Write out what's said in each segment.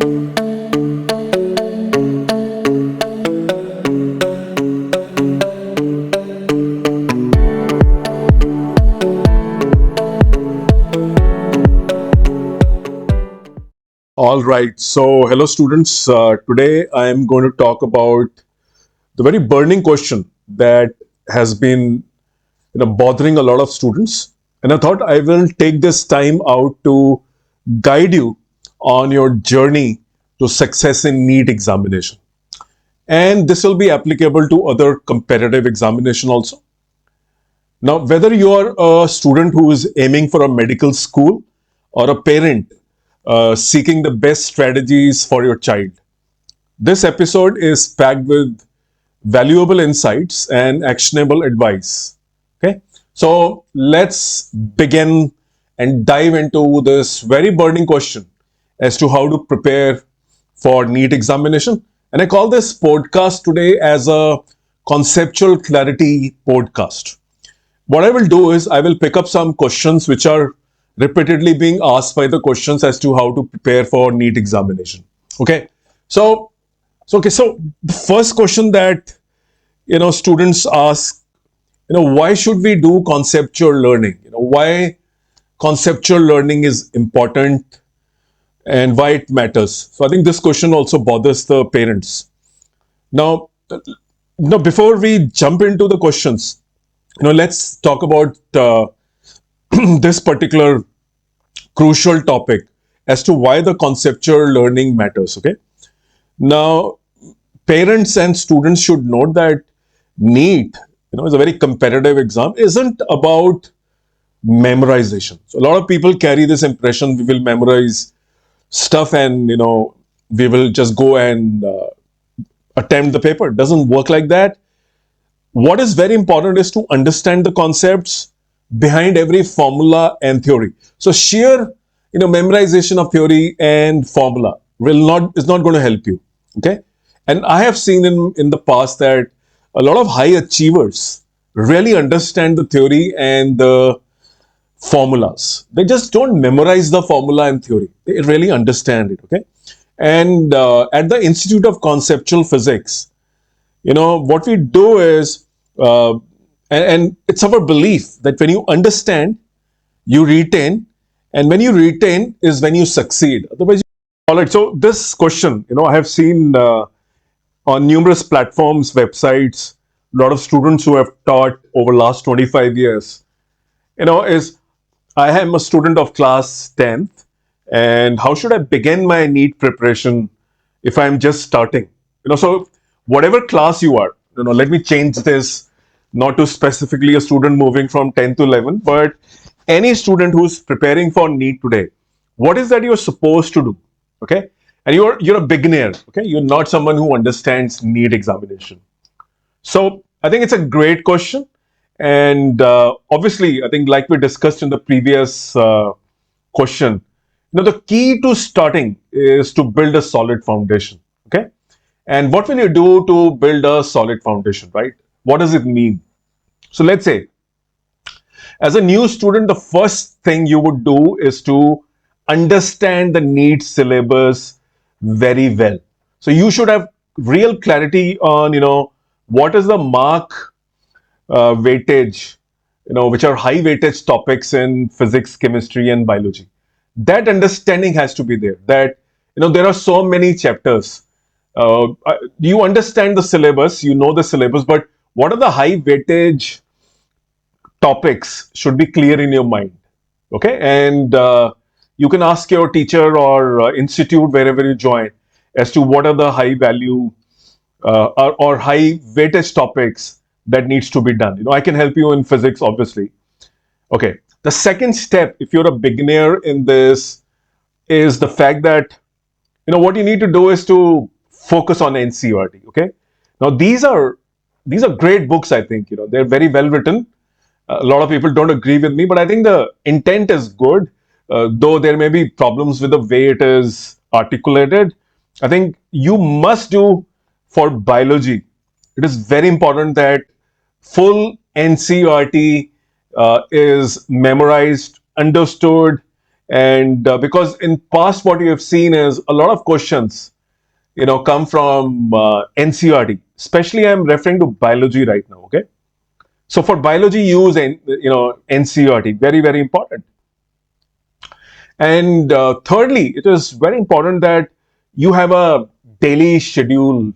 All right. So, hello, students. Today I am going to talk about the very burning question that has been, bothering a lot of students. And I thought I will take this time out to guide you on your journey to success in NEET examination. And this will be applicable to other competitive examination also. Now, whether you are a student who is aiming for a medical school or a parent seeking the best strategies for your child, this episode is packed with valuable insights and actionable advice. Okay, so let's begin and dive into this very burning question as to how to prepare for NEET examination. And I call this podcast today as a conceptual clarity podcast. What I will do is I will pick up some questions which are repeatedly being asked by the questions as to how to prepare for NEET examination. Okay, so the first question that students ask, why should we do conceptual learning? Why conceptual learning is important and why it matters. So I think this question also bothers the parents. Now, before we jump into the questions, let's talk about this particular crucial topic as to why the conceptual learning matters. Okay, now parents and students should note that NEET, is a very competitive exam, isn't about memorization. So a lot of people carry this impression we will memorize stuff and we will just go and attempt the paper. It doesn't work like that. What is very important is to understand the concepts behind every formula and theory. So sheer memorization of theory and formula is not going to help you. Okay, and I have seen in the past that a lot of high achievers really understand the theory and the formulas. They just don't memorize the formula and theory. They really understand it. Okay, and at the Institute of Conceptual Physics, what we do is, and it's our belief that when you understand, you retain, and when you retain is when you succeed. Otherwise, all right. So this question, I have seen on numerous platforms, websites, a lot of students who have taught over last 25 years, is I am a student of class 10th, and how should I begin my NEET preparation if I'm just starting? So whatever class you are, let me change this not to specifically a student moving from 10 to 11, but any student who's preparing for NEET today, what is that you're supposed to do? Okay, and you're a beginner. Okay, you're not someone who understands NEET examination. So I think it's a great question, and obviously I think like we discussed in the previous question, the key to starting is to build a solid foundation. Okay, and what will you do to build a solid foundation, right? What does it mean? So let's say, as a new student, the first thing you would do is to understand the NEET syllabus very well. So you should have real clarity on, what is the mark weightage, which are high weightage topics in physics, chemistry, and biology. That understanding has to be there. That, there are so many chapters. You understand the syllabus, you know the syllabus, but what are the high weightage topics should be clear in your mind. Okay, and you can ask your teacher or institute wherever you join as to what are the high value or high weightage topics that needs to be done. I can help you in physics, obviously. Okay, the second step, if you're a beginner in this, is the fact that what you need to do is to focus on NCERT. Okay, now these are great books. I think they're very well written. A lot of people don't agree with me, but I think the intent is good, though there may be problems with the way it is articulated. I think you must do for biology. It is very important that full NCERT is memorized, understood, And because in past what you have seen is a lot of questions, come from NCERT. Especially, I'm referring to biology right now. Okay, so for biology, use NCERT. Very, very important. And thirdly, it is very important that you have a daily schedule,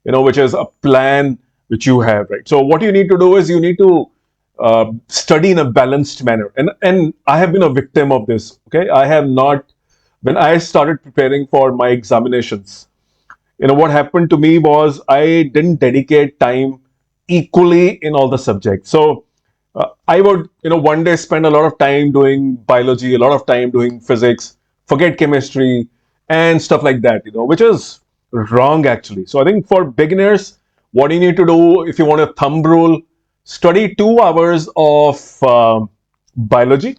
which is a plan which you have, right? So what you need to do is you need to study in a balanced manner. And I have been a victim of this. Okay, I have not. When I started preparing for my examinations, what happened to me was I didn't dedicate time equally in all the subjects. So I would, one day spend a lot of time doing biology, a lot of time doing physics, forget chemistry and stuff like that, which is wrong actually. So I think for beginners, what you need to do, if you want a thumb rule, study 2 hours of biology,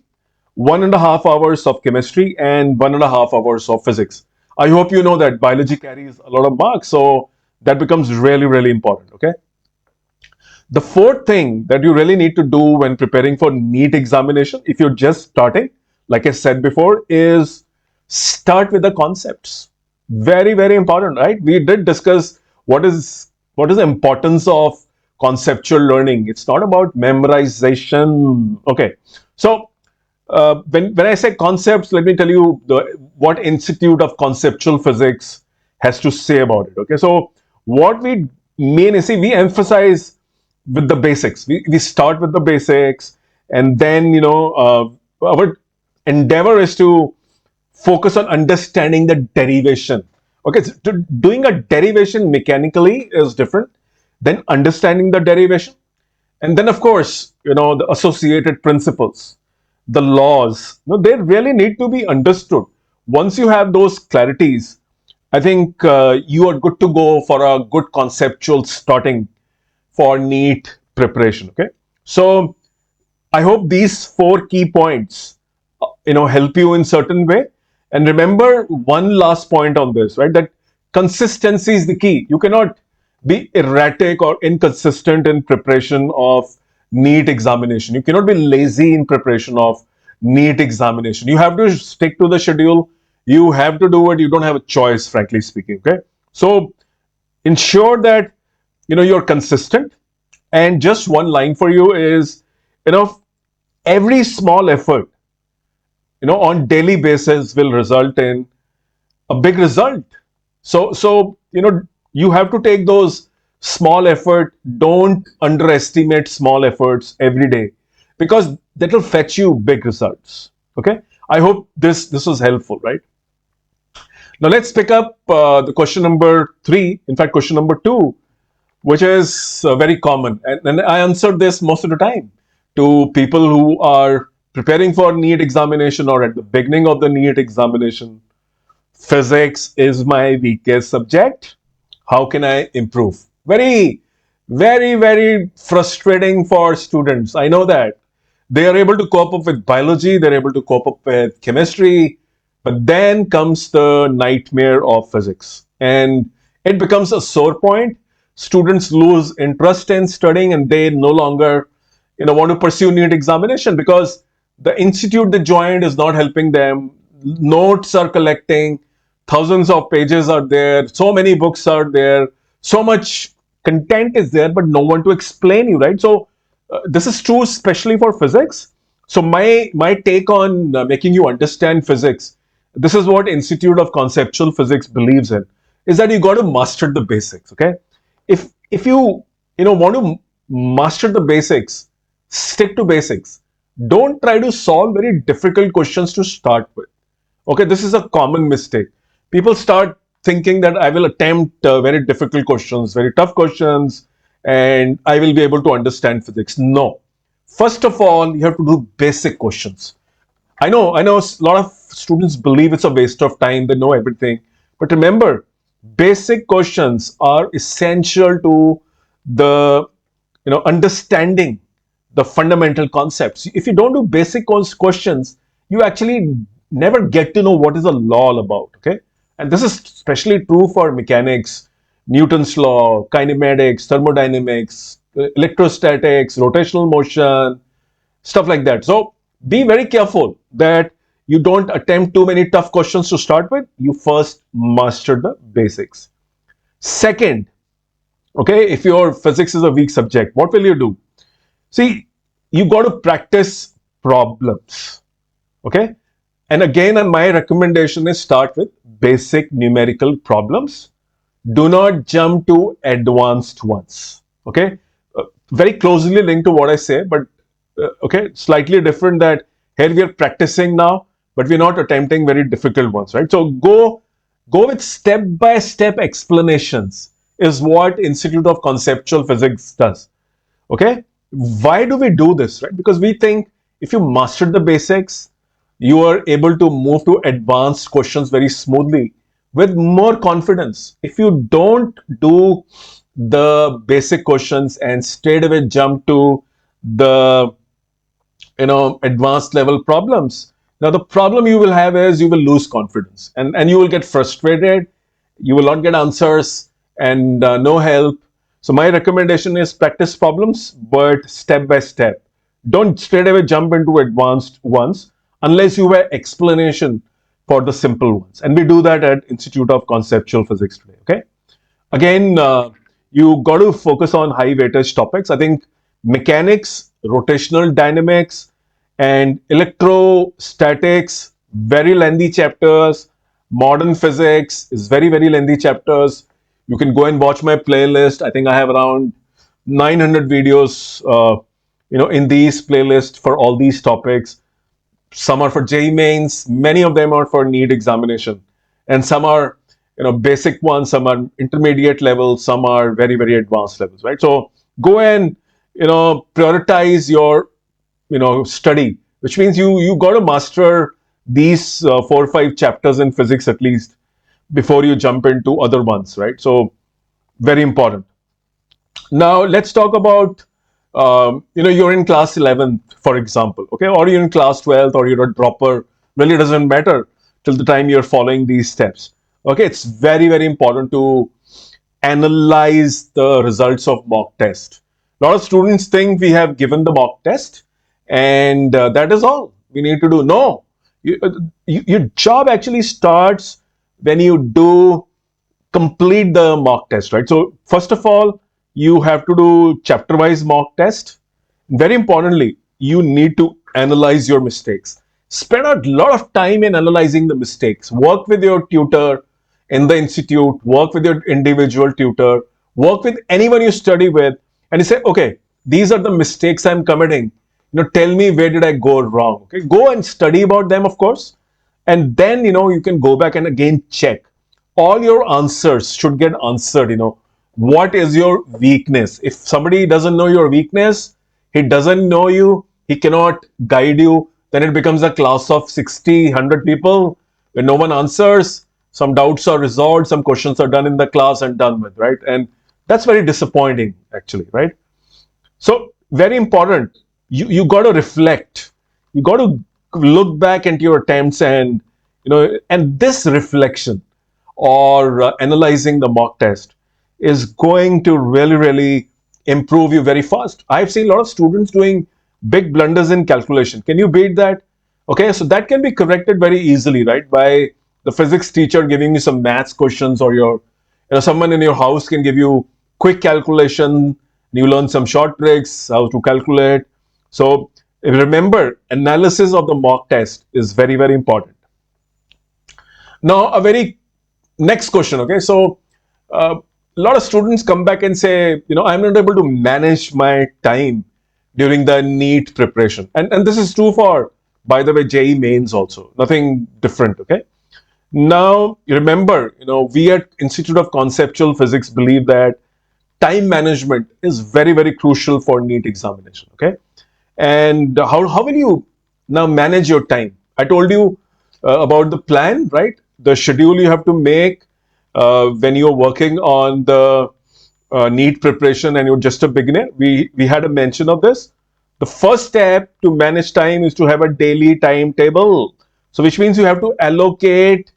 1.5 hours of chemistry, and 1.5 hours of physics. I hope you know that biology carries a lot of marks, so that becomes really, really important. Okay. The fourth thing that you really need to do when preparing for NEET examination, if you're just starting, like I said before, is start with the concepts. Very, very important, right? We did discuss what is the importance of conceptual learning. It's not about memorization. Okay. So when I say concepts, let me tell you what Institute of Conceptual Physics has to say about it. Okay, so what we mean is, see, we emphasize with the basics. We start with the basics, and then our endeavor is to focus on understanding the derivation. Okay, so doing a derivation mechanically is different than understanding the derivation. And then, of course, the associated principles, the laws, they really need to be understood. Once you have those clarities, I think you are good to go for a good conceptual starting for NEET preparation. Okay, so I hope these four key points, help you in certain way. And remember one last point on this, right? That consistency is the key. You cannot be erratic or inconsistent in preparation of NEET examination. You cannot be lazy in preparation of NEET examination. You have to stick to the schedule. You have to do it. You don't have a choice, frankly speaking. Okay, so ensure that you're consistent. And just one line for you is, every small effort, on daily basis will result in a big result. So you have to take those small effort. Don't underestimate small efforts every day, because that will fetch you big results. Okay, I hope this was helpful, right? Now let's pick up the question number 3, in fact question number 2, which is very common, and I answer this most of the time to people who are preparing for NEET examination or at the beginning of the NEET examination. Physics is my weakest subject. How can I improve? Very, very, very frustrating for students. I know that. They are able to cope up with biology, they're able to cope up with chemistry, but then comes the nightmare of physics. And it becomes a sore point. Students lose interest in studying, and they no longer want to pursue NEET examination because the institute they joined is not helping them. Notes are collecting, thousands of pages are there, so many books are there, so much content is there, but no one to explain you, right? So this is true especially for physics. So my take on making you understand physics, this is what Institute of Conceptual Physics believes in, is that you got to master the basics. Okay, if you want to master the basics, stick to basics. Don't try to solve very difficult questions to start with. Okay, this is a common mistake. People start thinking that I will attempt very difficult questions, very tough questions, and I will be able to understand physics. No. First of all, you have to do basic questions. I know a lot of students believe it's a waste of time, they know everything. But remember, basic questions are essential to the understanding the fundamental concepts. If you don't do basic questions, you actually never get to know what is a law all about. Okay, and this is especially true for mechanics, Newton's law, kinematics, thermodynamics, electrostatics, rotational motion, stuff like that. So be very careful that you don't attempt too many tough questions to start with. You first master the basics. Second, okay, if your physics is a weak subject, what will you do? See, you got to practice problems. Okay, and again, my recommendation is start with basic numerical problems. Do not jump to advanced ones. Okay, very closely linked to what I say, but okay, slightly different. That here we are practicing now, but we're not attempting very difficult ones, right? So go with step by step explanations is what Institute of Conceptual Physics does. Okay, why do we do this, right? Because we think if you mastered the basics, you are able to move to advanced questions very smoothly with more confidence. If you don't do the basic questions and straight away jump to the advanced level problems, now the problem you will have is you will lose confidence, and you will get frustrated. You will not get answers and no help. So my recommendation is practice problems, but step by step. Don't straight away jump into advanced ones unless you have explanation for the simple ones, and we do that at Institute of Conceptual Physics today. Okay, again, you got to focus on high weightage topics. I think mechanics, rotational dynamics, and electrostatics, very lengthy chapters. Modern physics is very lengthy chapters. You can go and watch my playlist. I think I have around 900 videos in these playlists for all these topics. Some are for JEE mains, many of them are for NEET examination, and some are basic ones, some are intermediate levels, some are very advanced levels, right? So go and prioritize your study, which means you got to master these 4 or 5 chapters in physics at least before you jump into other ones, right? So very important. Now let's talk about you're in class 11th, for example, okay, or you're in class 12th, or you're a dropper. Really doesn't matter till the time you're following these steps. Okay, it's very important to analyze the results of mock test. A lot of students think we have given the mock test and that is all we need to do. No, your job actually starts when you do complete the mock test, right? So first of all, you have to do chapter wise mock test. Very importantly, you need to analyze your mistakes. Spend a lot of time in analyzing the mistakes. Work with your tutor in the institute, work with your individual tutor, work with anyone you study with, and you say, okay, these are the mistakes I'm committing. Tell me, where did I go wrong? Okay, go and study about them, of course, and then you can go back and again check. All your answers should get answered. What is your weakness? If somebody doesn't know your weakness, he doesn't know you, he cannot guide you, then it becomes a class of 60, 100 people where no one answers. Some doubts are resolved, some questions are done in the class and done with, right? And that's very disappointing, actually, right? So very important. You got to reflect. You got to look back into your attempts, and and this reflection or analyzing the mock test is going to really improve you very fast. I've seen a lot of students doing big blunders in calculation. Can you beat that? Okay, so that can be corrected very easily, right? By the physics teacher giving you some maths questions, or someone in your house can give you quick calculation. You learn some short tricks, how to calculate. So remember, analysis of the mock test is very important. Now, a very next question, okay? So a lot of students come back and say, I'm not able to manage my time during the NEET preparation. And this is true for, by the way, JEE mains also. Nothing different, okay? Now, remember, we at Institute of Conceptual Physics believe that time management is very crucial for NEET examination, okay? And how will you now manage your time? I told you about the plan, right? The schedule you have to make when you're working on the NEET preparation and you're just a beginner. We had a mention of this. The first step to manage time is to have a daily timetable. So which means you have to allocate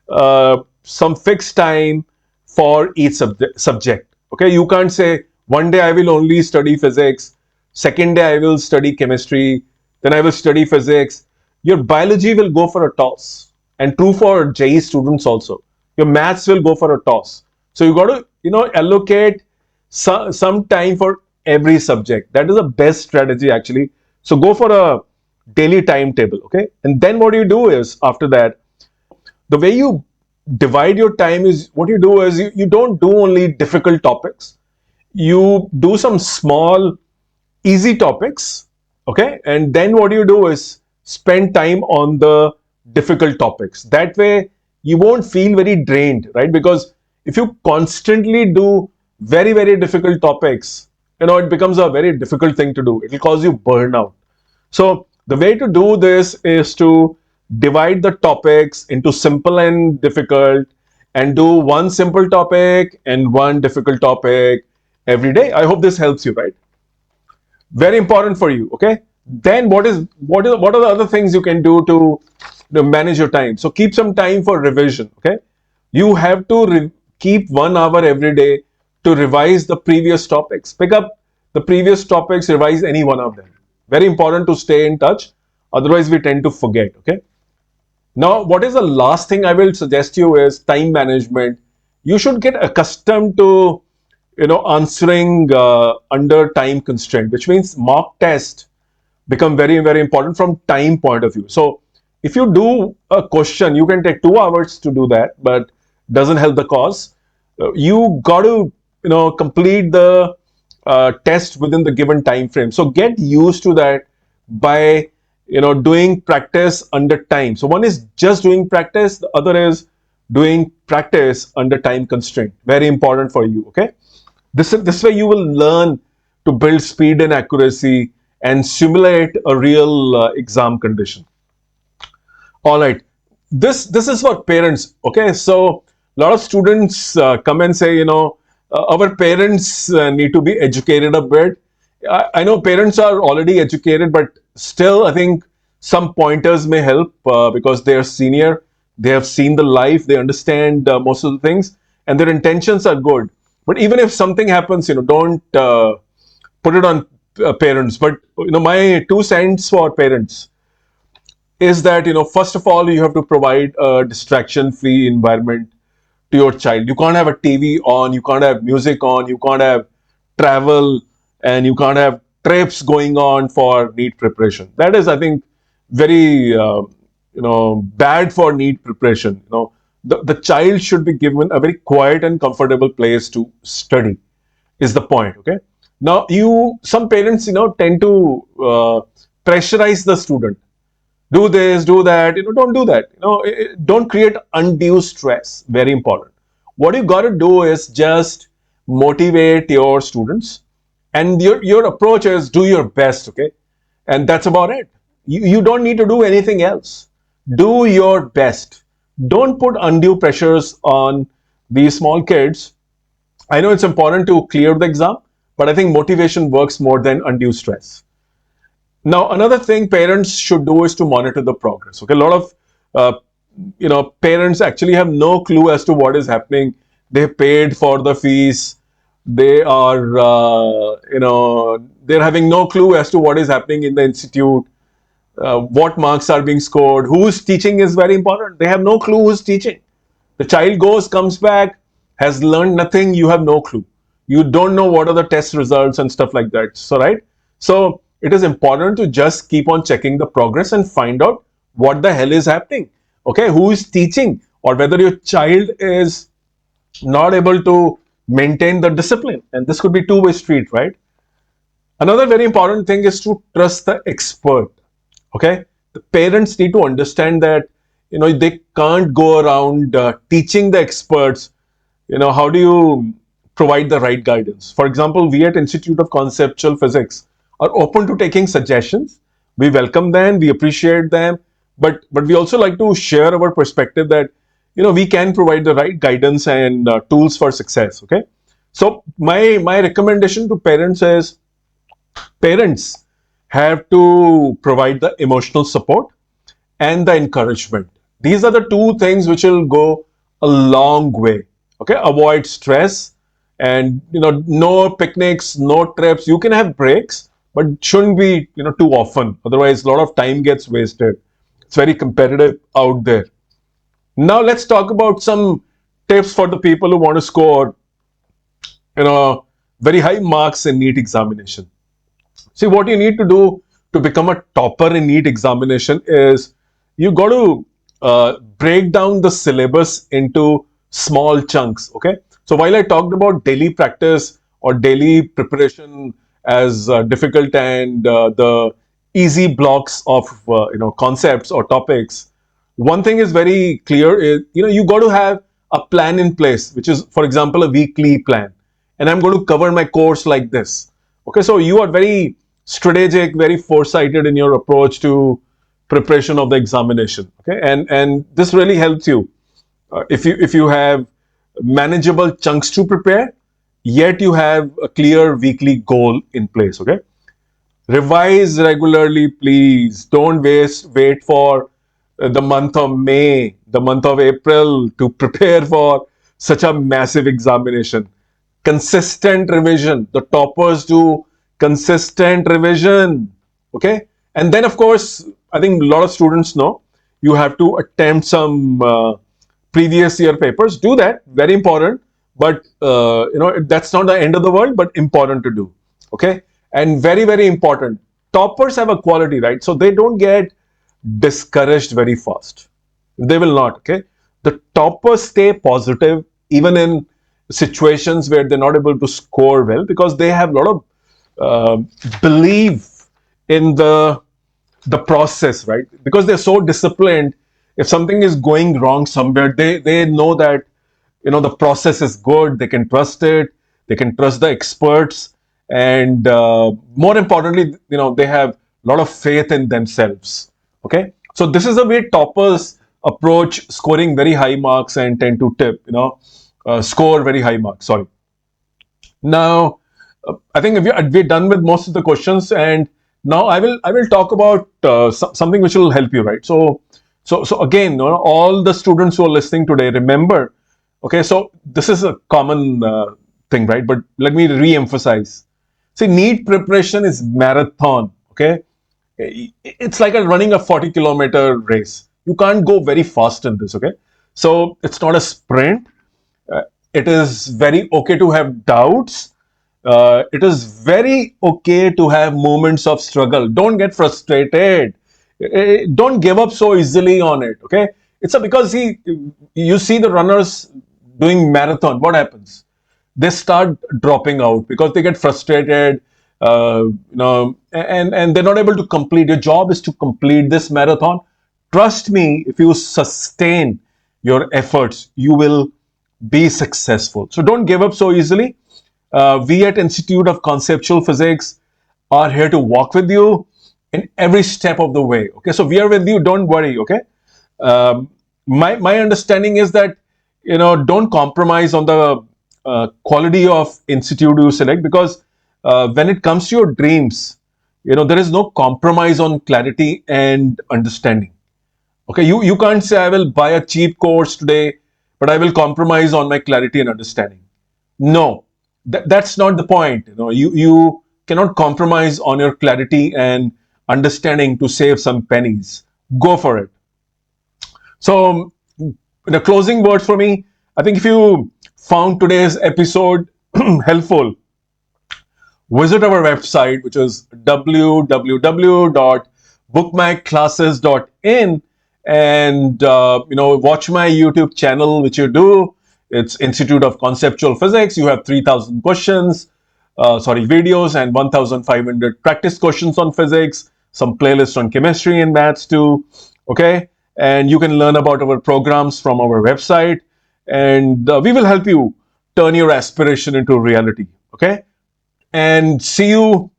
some fixed time for each subject. Okay, you can't say one day I will only study physics, second day I will study chemistry, then I will study physics. your biology will go for a toss, and true for JE students also. Your maths will go for a toss. So you got to, allocate some time for every subject. That is the best strategy actually. So go for a daily timetable, okay? And then what you do is, after that, the way you divide your time is, what you do is, you don't do only difficult topics. You do some small easy topics, okay, and then what you do is spend time on the difficult topics. That way you won't feel very drained, right? Because if you constantly do very difficult topics, it becomes a very difficult thing to do. It will cause you burnout. So the way to do this is to divide the topics into simple and difficult, and do one simple topic and one difficult topic every day. I hope this helps you, right? Very important for you, okay? Then what are the other things you can do to manage your time? So keep some time for revision, okay? You have to keep 1 hour every day to revise the previous topics. Pick up the previous topics, revise any one of them. Very important to stay in touch, otherwise we tend to forget, okay? Now, what is the last thing I will suggest you is time management. You should get accustomed to, answering under time constraint, which means mock test become very important from time point of view. So if you do a question, you can take 2 hours to do that, but doesn't help the cause. You got to, complete the test within the given time frame. So get used to that by, doing practice under time. So one is just doing practice, the other is doing practice under time constraint. Very important for you, okay? This way you will learn to build speed and accuracy and simulate a real exam condition. All right, this is for parents, okay? So a lot of students come and say, our parents need to be educated a bit. I know parents are already educated, but still I think some pointers may help because they are senior, they have seen the life, they understand most of the things, and their intentions are good. But even if something happens, don't put it on parents. But my 2 cents for parents is that, first of all, you have to provide a distraction free environment to your child. You can't have a TV on, you can't have music on, you can't have travel, and you can't have trips going on for NEET preparation. That is, I think, very bad for NEET preparation. The child should be given a very quiet and comfortable place to study, is the point, okay? Now some parents tend to pressurize the student. Do this, do that, don't do that. Don't create undue stress. Very important. What you got to do is just motivate your students, and your approach is do your best, okay? And that's about it. You don't need to do anything else. Do your best. Don't put undue pressures on these small kids. I know it's important to clear the exam, but I think motivation works more than undue stress. Now, another thing parents should do is to monitor the progress. Okay, a lot of parents actually have no clue as to what is happening. They paid for the fees. They are they're having no clue as to what is happening in the institute. What marks are being scored, who's teaching is very important. They have no clue who's teaching. The child goes, comes back, has learned nothing, you have no clue. You don't know what are the test results and stuff like that. So, right? So, it is important to just keep on checking the progress and find out what the hell is happening. Okay, who is teaching, or whether your child is not able to maintain the discipline. And this could be two-way street, right? Another very important thing is to trust the expert. Okay, the parents need to understand that they can't go around teaching the experts. How do you provide the right guidance? For example, we at Institute of Conceptual Physics are open to taking suggestions. We welcome them, we appreciate them, but we also like to share our perspective that we can provide the right guidance and tools for success. Okay, so my recommendation to parents is, parents have to provide the emotional support and the encouragement. These are the two things which will go a long way. Okay, avoid stress, and no picnics, no trips. You can have breaks, but it shouldn't be too often. Otherwise, a lot of time gets wasted. It's very competitive out there. Now let's talk about some tips for the people who want to score, very high marks in NEET examination. See, what you need to do to become a topper in NEET examination is you got to break down the syllabus into small chunks. Okay. So while I talked about daily practice or daily preparation as difficult and the easy blocks of concepts or topics, one thing is very clear: is you got to have a plan in place, which is, for example, a weekly plan. And I'm going to cover my course like this. Okay, so you are very strategic, very foresighted in your approach to preparation of the examination. Okay, and this really helps you if you have manageable chunks to prepare, yet you have a clear weekly goal in place. Okay, revise regularly, please. Don't wait for the month of May, the month of April to prepare for such a massive examination. Consistent revision. The toppers do consistent revision. Okay, and then of course, I think a lot of students know you have to attempt some previous year papers. Do that, very important. But that's not the end of the world, but important to do. Okay, and very important. Toppers have a quality, right? So they don't get discouraged very fast. They will not. Okay, the toppers stay positive even in situations where they're not able to score well, because they have a lot of belief in the process, right? Because they're so disciplined. If something is going wrong somewhere, they know that the process is good. They can trust it. They can trust the experts, and more importantly, they have a lot of faith in themselves. Okay, so this is the way toppers approach scoring very high marks and tend to score very high marks. Sorry. Now, I think we're done with most of the questions, and now I will talk about something which will help you, right? So again, all the students who are listening today, remember, okay, so this is a common thing, right? But let me re-emphasize. See, NEET preparation is marathon. Okay, it's like running a 40-kilometer race. You can't go very fast in this. Okay, so it's not a sprint. Uh, it is very okay to have doubts. It is very okay to have moments of struggle. Don't get frustrated. Don't give up so easily on it. Okay, because you see the runners doing marathon. What happens? They start dropping out because they get frustrated. And they're not able to complete. Your job is to complete this marathon. Trust me, if you sustain your efforts, you will be successful. So don't give up so easily. We at Institute of Conceptual Physics are here to walk with you in every step of the way. Okay, so we are with you. Don't worry. Okay, my understanding is that don't compromise on the quality of institute you select, because when it comes to your dreams, there is no compromise on clarity and understanding. Okay, you can't say I will buy a cheap course today, but I will compromise on my clarity and understanding. No, that's not the point. You cannot compromise on your clarity and understanding to save some pennies. Go for it. So, the closing words for me, I think if you found today's episode helpful, visit our website, which is www.bookmyclasses.in, and watch my YouTube channel, which you do. It's Institute of Conceptual Physics. You have 3,000 questions, videos, and 1,500 practice questions on physics, some playlists on chemistry and maths too. Okay, and you can learn about our programs from our website, and we will help you turn your aspiration into reality. Okay, and see you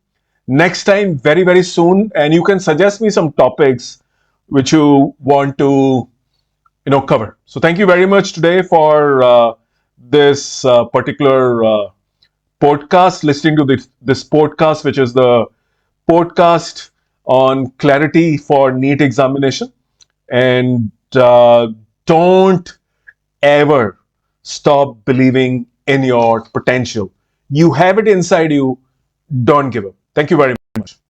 next time very soon. And you can suggest me some topics which you want to cover. So thank you very much today for this particular podcast, listening to this podcast, which is the podcast on clarity for NEET examination. And don't ever stop believing in your potential. You have it inside you. Don't give up. Thank you very much.